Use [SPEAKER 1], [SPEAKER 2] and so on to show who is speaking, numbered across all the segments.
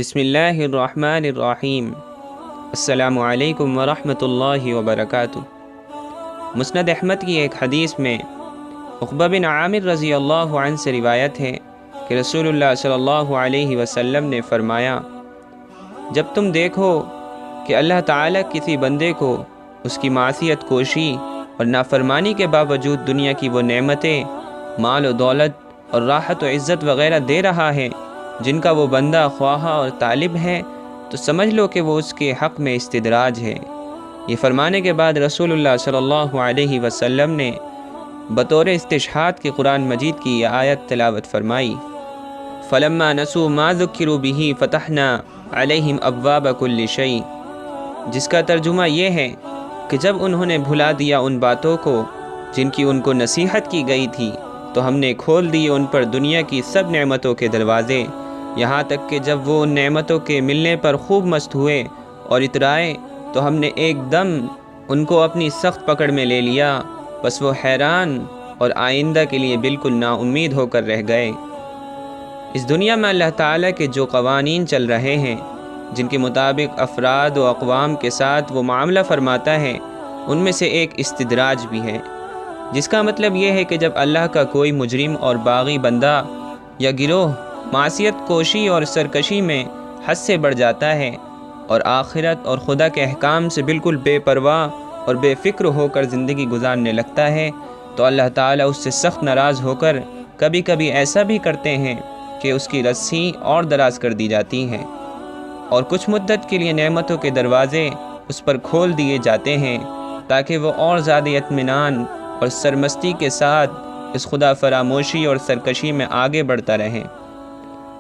[SPEAKER 1] بسم اللہ الرحمن الرحیم۔ السلام علیکم ورحمۃ اللہ وبرکاتہ۔ مسند احمد کی ایک حدیث میں عقبہ بن عامر رضی اللہ عنہ سے روایت ہے کہ رسول اللہ صلی اللہ علیہ وسلم نے فرمایا، جب تم دیکھو کہ اللہ تعالیٰ کسی بندے کو اس کی معصیت کوشی اور نافرمانی کے باوجود دنیا کی وہ نعمتیں، مال و دولت اور راحت و عزت وغیرہ دے رہا ہے جن کا وہ بندہ خواہاں اور طالب ہے، تو سمجھ لو کہ وہ اس کے حق میں استدراج ہے۔ یہ فرمانے کے بعد رسول اللہ صلی اللہ علیہ وسلم نے بطور استشہاد کے قرآن مجید کی یہ آیت تلاوت فرمائی، فَلَمَّا نَسُوا مَا ذُكِّرُوا بِهِ فَتَحْنَا عَلَيْهِمْ أَبْوَابَ كُلِّ شَيْءٍ، جس کا ترجمہ یہ ہے کہ جب انہوں نے بھلا دیا ان باتوں کو جن کی ان کو نصیحت کی گئی تھی، تو ہم نے کھول دیے ان پر دنیا کی سب نعمتوں کے دروازے، یہاں تک کہ جب وہ ان نعمتوں کے ملنے پر خوب مست ہوئے اور اترائے تو ہم نے ایک دم ان کو اپنی سخت پکڑ میں لے لیا، بس وہ حیران اور آئندہ کے لیے بالکل نا امید ہو کر رہ گئے۔ اس دنیا میں اللہ تعالیٰ کے جو قوانین چل رہے ہیں، جن کے مطابق افراد و اقوام کے ساتھ وہ معاملہ فرماتا ہے، ان میں سے ایک استدراج بھی ہے، جس کا مطلب یہ ہے کہ جب اللہ کا کوئی مجرم اور باغی بندہ یا گروہ معصیت کوشی اور سرکشی میں حد سے بڑھ جاتا ہے اور آخرت اور خدا کے احکام سے بالکل بے پرواہ اور بے فکر ہو کر زندگی گزارنے لگتا ہے، تو اللہ تعالیٰ اس سے سخت ناراض ہو کر کبھی کبھی ایسا بھی کرتے ہیں کہ اس کی رسی اور دراز کر دی جاتی ہے اور کچھ مدت کے لیے نعمتوں کے دروازے اس پر کھول دیے جاتے ہیں تاکہ وہ اور زیادہ اطمینان اور سرمستی کے ساتھ اس خدا فراموشی اور سرکشی میں آگے بڑھتا رہے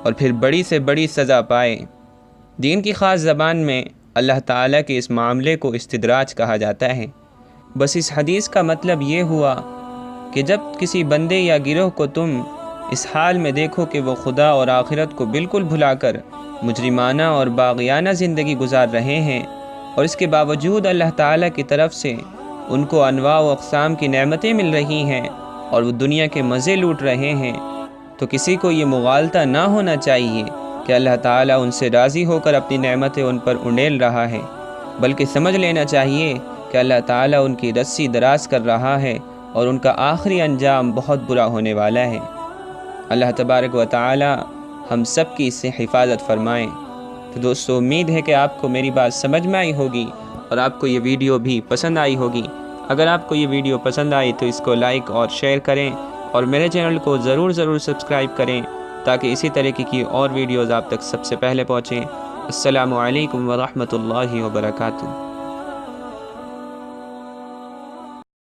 [SPEAKER 1] اور پھر بڑی سے بڑی سزا پائے۔ دین کی خاص زبان میں اللہ تعالیٰ کے اس معاملے کو استدراج کہا جاتا ہے۔ بس اس حدیث کا مطلب یہ ہوا کہ جب کسی بندے یا گروہ کو تم اس حال میں دیکھو کہ وہ خدا اور آخرت کو بالکل بھلا کر مجرمانہ اور باغیانہ زندگی گزار رہے ہیں اور اس کے باوجود اللہ تعالیٰ کی طرف سے ان کو انواع و اقسام کی نعمتیں مل رہی ہیں اور وہ دنیا کے مزے لوٹ رہے ہیں، تو کسی کو یہ مغالطہ نہ ہونا چاہیے کہ اللہ تعالیٰ ان سے راضی ہو کر اپنی نعمتیں ان پر انڈیل رہا ہے، بلکہ سمجھ لینا چاہیے کہ اللہ تعالیٰ ان کی رسی دراز کر رہا ہے اور ان کا آخری انجام بہت برا ہونے والا ہے۔ اللہ تبارک و تعالیٰ ہم سب کی اس سے حفاظت فرمائیں۔ تو دوستو، امید ہے کہ آپ کو میری بات سمجھ میں آئی ہوگی اور آپ کو یہ ویڈیو بھی پسند آئی ہوگی۔ اگر آپ کو یہ ویڈیو پسند آئی تو اس کو لائک اور شیئر کریں اور میرے چینل کو ضرور سبسکرائب کریں تاکہ اسی طریقے کی اور ویڈیوز آپ تک سب سے پہلے پہنچیں۔ السلام علیکم ورحمۃ اللہ وبرکاتہ۔